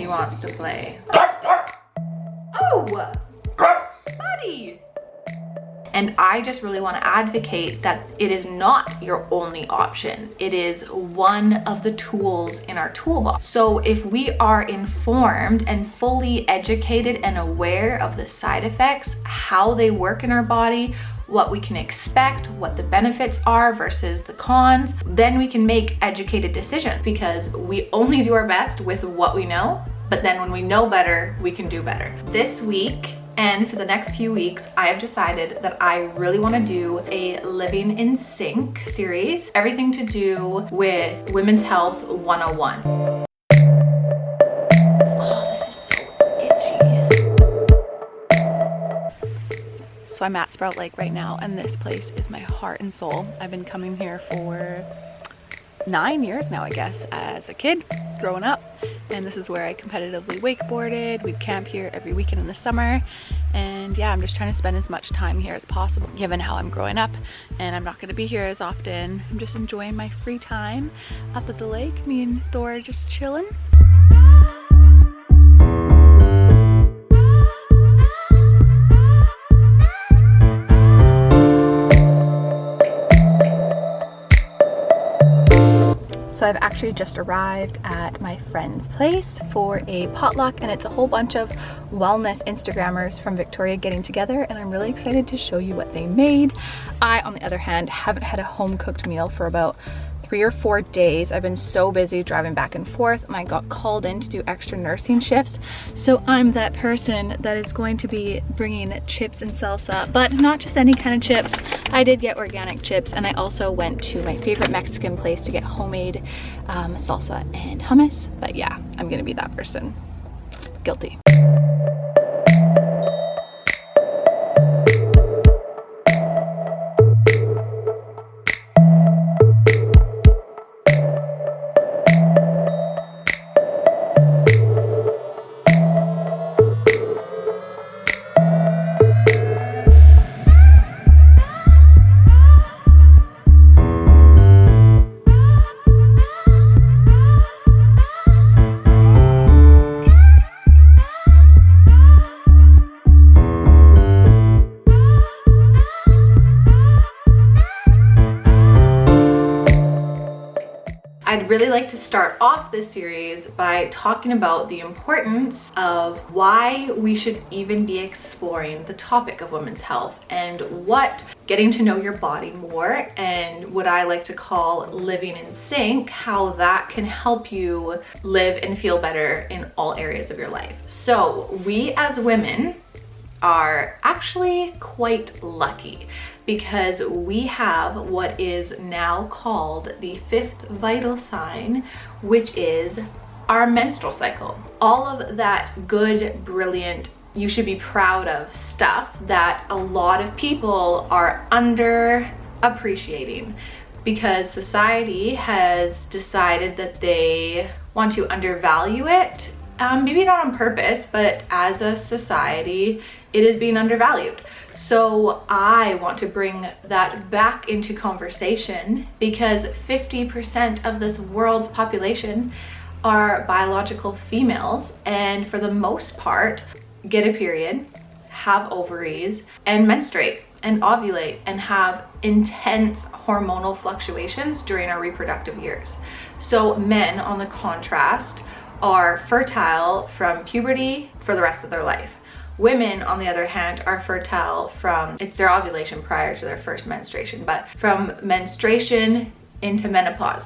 wants to play. Oh, buddy. And I just really want to advocate that it is not your only option. It is one of the tools in our toolbox. So if we are informed and fully educated and aware of the side effects, how they work in our body, what we can expect, what the benefits are versus the cons, then we can make educated decisions, because we only do our best with what we know, but then when we know better, we can do better. This week, and for the next few weeks, I have decided that I really want to do a Living in Sync series, everything to do with Women's Health 101. Oh, this is so itchy. So I'm at Sprout Lake right now, and this place is my heart and soul. I've been coming here for 9 years now, I guess, as a kid growing up. And this is where I competitively wakeboarded. We'd camp here every weekend in the summer. And yeah, I'm just trying to spend as much time here as possible, given how I'm growing up. And I'm not going to be here as often. I'm just enjoying my free time up at the lake. Me and Thor are just chilling. So I've actually just arrived at my friend's place for a potluck, and it's a whole bunch of wellness Instagrammers from Victoria getting together, and I'm really excited to show you what they made. I, on the other hand, haven't had a home cooked meal for about 3 or 4 days. I've been so busy driving back and forth, and I got called in to do extra nursing shifts. So I'm that person that is going to be bringing chips and salsa, but not just any kind of chips. I did get organic chips, and I also went to my favorite Mexican place to get homemade salsa and hummus. But yeah, I'm gonna be that person. Guilty. I'd really like to start off this series by talking about the importance of why we should even be exploring the topic of women's health, and what getting to know your body more, and what I like to call living in sync, how that can help you live and feel better in all areas of your life. So we as women are actually quite lucky, because we have what is now called the 5th vital sign, which is our menstrual cycle. All of that good, brilliant, you should be proud of stuff that a lot of people are underappreciating, because society has decided that they want to undervalue it. Maybe not on purpose, but as a society, it is being undervalued. So I want to bring that back into conversation, because 50% of this world's population are biological females, and for the most part get a period, have ovaries, and menstruate and ovulate and have intense hormonal fluctuations during our reproductive years. So men, on the contrast, are fertile from puberty for the rest of their life. Women, on the other hand, are fertile from, it's their ovulation prior to their first menstruation, but from menstruation into menopause.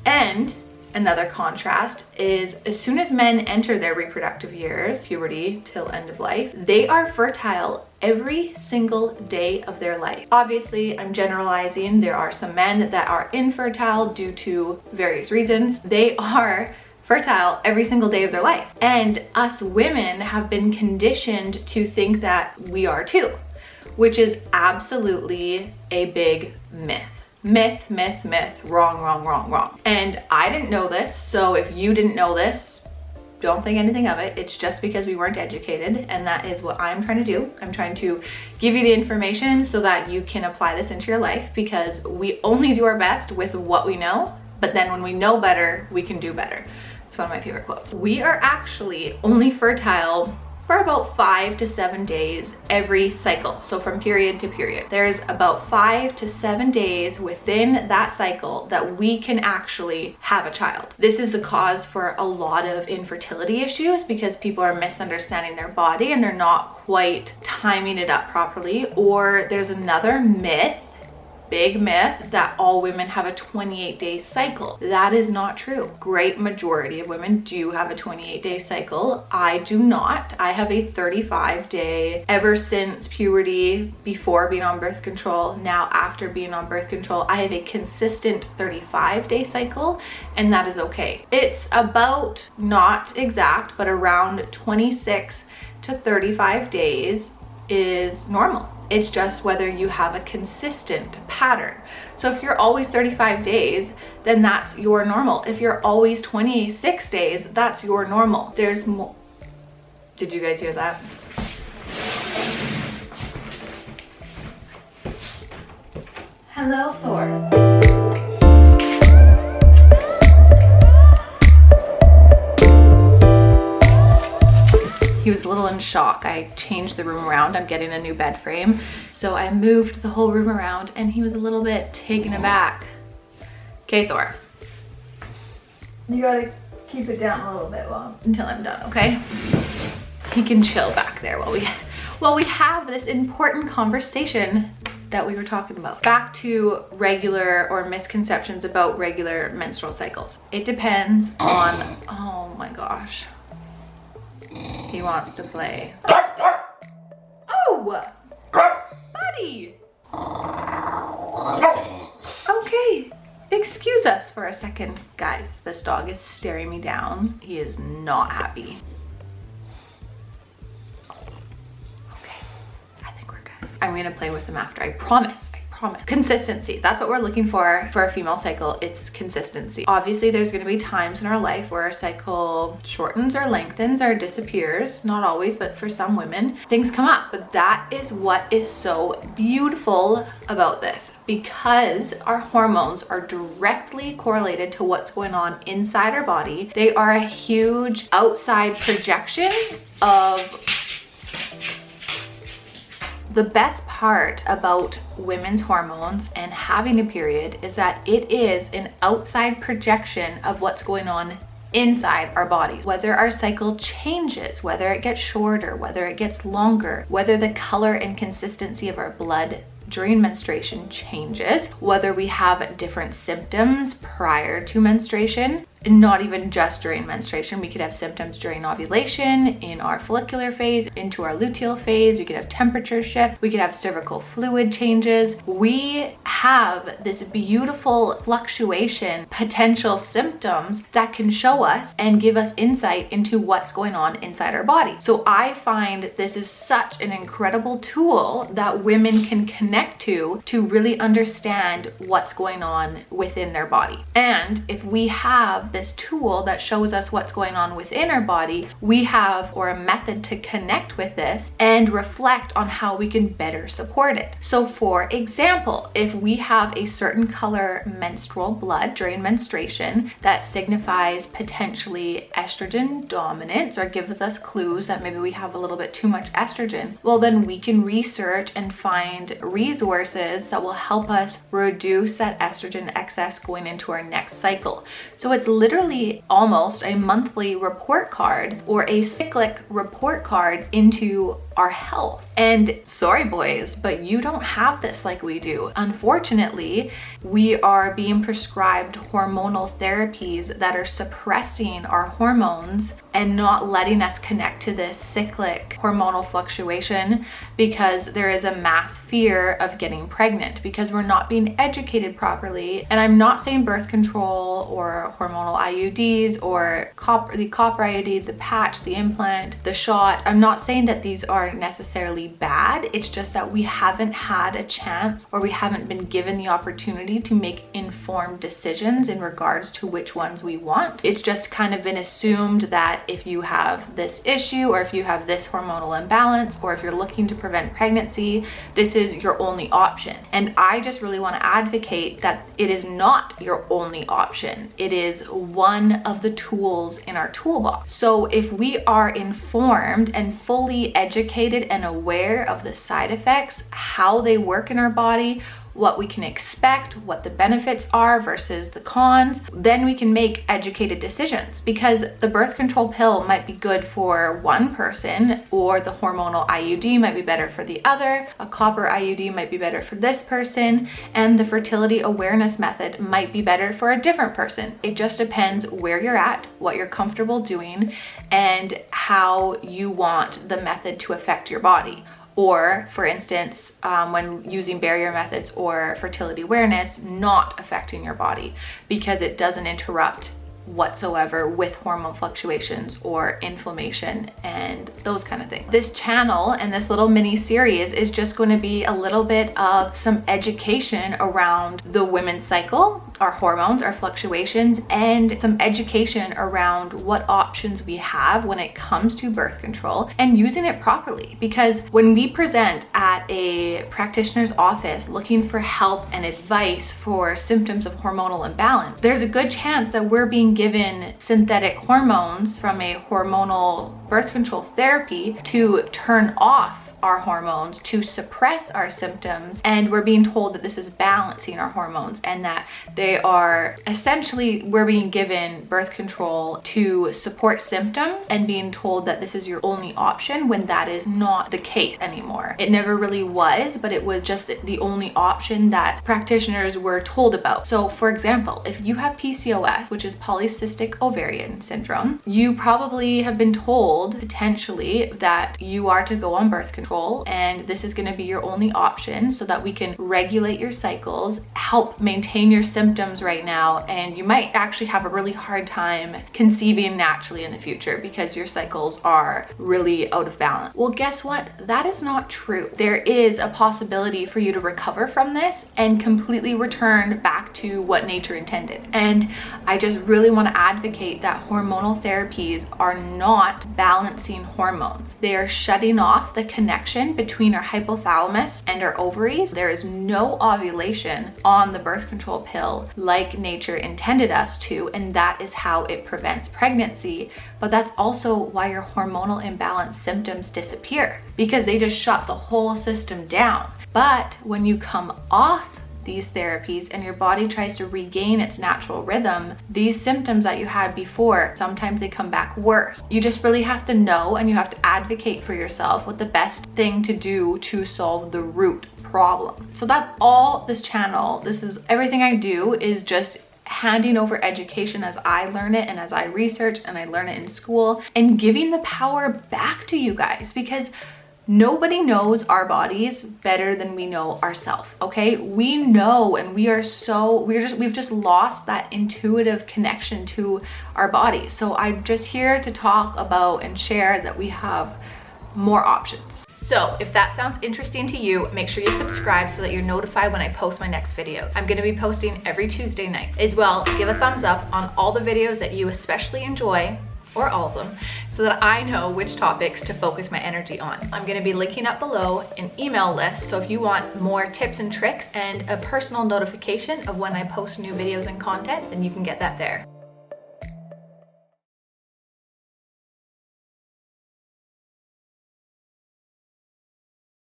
And another contrast is, as soon as men enter their reproductive years, puberty till end of life, they are fertile every single day of their life. Obviously, I'm generalizing. There are some men that are infertile due to various reasons. They are fertile every single day of their life. And us women have been conditioned to think that we are too, which is absolutely a big myth. Myth, myth, myth, wrong, wrong, wrong, wrong. And I didn't know this, so if you didn't know this, don't think anything of it. It's just because we weren't educated, and that is what I'm trying to do. I'm trying to give you the information so that you can apply this into your life, because we only do our best with what we know, but then when we know better, we can do better. It's one of my favorite quotes. We are actually only fertile for about 5 to 7 days every cycle. So from period to period, there's about 5 to 7 days within that cycle that we can actually have a child. This is the cause for a lot of infertility issues because people are misunderstanding their body and they're not quite timing it up properly. Or there's another myth, big myth, that all women have a 28-day cycle. That is not true. Great majority of women do have a 28-day cycle. I do not. I have a 35-day ever since puberty, before being on birth control, now after being on birth control. I have a consistent 35-day cycle, and that is okay. It's about, not exact, but around 26 to 35 days is normal. It's just whether you have a consistent pattern. So if you're always 35 days, then that's your normal. If you're always 26 days, that's your normal. There's more. Did you guys hear that? Hello, Thor. He was a little in shock. I changed the room around. I'm getting a new bed frame. So I moved the whole room around and he was a little bit taken aback. Okay, Thor. You gotta keep it down a little bit until I'm done, okay? He can chill back there while we have this important conversation that we were talking about. Back to regular or misconceptions about regular menstrual cycles. It depends on, oh my gosh. He wants to play. Oh! Buddy! Okay, excuse us for a second. Guys, this dog is staring me down. He is not happy. Okay, I think we're good. I'm gonna play with him after, I promise. Consistency, that's what we're looking for a female cycle. It's consistency. Obviously there's going to be times in our life where our cycle shortens or lengthens or disappears. Not always, but for some women things come up. But that is what is so beautiful about this, because our hormones are directly correlated to what's going on inside our body. They are a huge outside projection of the best part about women's hormones and having a period is that it is an outside projection of what's going on inside our bodies. Whether our cycle changes, whether it gets shorter, whether it gets longer, whether the color and consistency of our blood during menstruation changes, whether we have different symptoms prior to menstruation, not even just during menstruation. We could have symptoms during ovulation, in our follicular phase, into our luteal phase. We could have temperature shift. We could have cervical fluid changes. We have this beautiful fluctuation, potential symptoms that can show us and give us insight into what's going on inside our body. So I find this is such an incredible tool that women can connect to really understand what's going on within their body. And if we have this tool that shows us what's going on within our body, we have a method to connect with this and reflect on how we can better support it. So for example, if we have a certain color menstrual blood during menstruation that signifies potentially estrogen dominance or gives us clues that maybe we have a little bit too much estrogen, well then we can research and find resources that will help us reduce that estrogen excess going into our next cycle. So it's literally almost a monthly report card or a cyclic report card into our health. And sorry boys, but you don't have this like we do. Unfortunately, we are being prescribed hormonal therapies that are suppressing our hormones and not letting us connect to this cyclic hormonal fluctuation because there is a mass fear of getting pregnant because we're not being educated properly. And I'm not saying birth control or hormonal IUDs or the copper IUD, the patch, the implant, the shot. I'm not saying that these are are necessarily bad. It's just that we haven't had a chance, or we haven't been given the opportunity to make informed decisions in regards to which ones we want. It's just kind of been assumed that if you have this issue, or if you have this hormonal imbalance, or if you're looking to prevent pregnancy, this is your only option. And I just really want to advocate that it is not your only option. It is one of the tools in our toolbox. So if we are informed and fully educated and aware of the side effects, how they work in our body, what we can expect, what the benefits are versus the cons, then we can make educated decisions. Because the birth control pill might be good for one person, or the hormonal IUD might be better for the other, a copper IUD might be better for this person, and the fertility awareness method might be better for a different person. It just depends where you're at, what you're comfortable doing, and how you want the method to affect your body. Or, for instance, when using barrier methods or fertility awareness, not affecting your body because it doesn't interrupt whatsoever with hormone fluctuations or inflammation and those kind of things. This channel and this little mini series is just going to be a little bit of some education around the women's cycle, our hormones, our fluctuations, and some education around what options we have when it comes to birth control and using it properly. Because when we present at a practitioner's office looking for help and advice for symptoms of hormonal imbalance, there's a good chance that we're being given synthetic hormones from a hormonal birth control therapy to turn off our hormones, to suppress our symptoms, and we're being told that this is balancing our hormones, and that they are essentially, we're being given birth control to support symptoms and being told that this is your only option, when that is not the case anymore. It never really was, but it was just the only option that practitioners were told about. So for example, if you have PCOS, which is polycystic ovarian syndrome, you probably have been told potentially that you are to go on birth control, and this is going to be your only option so that we can regulate your cycles, help maintain your symptoms right now, and you might actually have a really hard time conceiving naturally in the future because your cycles are really out of balance. Well, guess what? That is not true. There is a possibility for you to recover from this and completely return back to what nature intended. And I just really want to advocate that hormonal therapies are not balancing hormones. They are shutting off the connection between our hypothalamus and our ovaries. There is no ovulation on the birth control pill like nature intended us to, and that is how it prevents pregnancy. But that's also why your hormonal imbalance symptoms disappear, because they just shut the whole system down. But when you come off these therapies and your body tries to regain its natural rhythm, these symptoms that you had before, sometimes they come back worse. You just really have to know, and you have to advocate for yourself what the best thing to do to solve the root problem. So that's all this channel, this is everything I do, is just handing over education as I learn it and as I research and I learn it in school, and giving the power back to you guys, because nobody knows our bodies better than we know ourselves, okay? We know, and we've just lost that intuitive connection to our bodies. So I'm just here to talk about and share that we have more options. So if that sounds interesting to you, make sure you subscribe so that you're notified when I post my next video. I'm gonna be posting every Tuesday night. As well, give a thumbs up on all the videos that you especially enjoy, or all of them, so that I know which topics to focus my energy on. I'm gonna be linking up below an email list, so if you want more tips and tricks and a personal notification of when I post new videos and content, then you can get that there.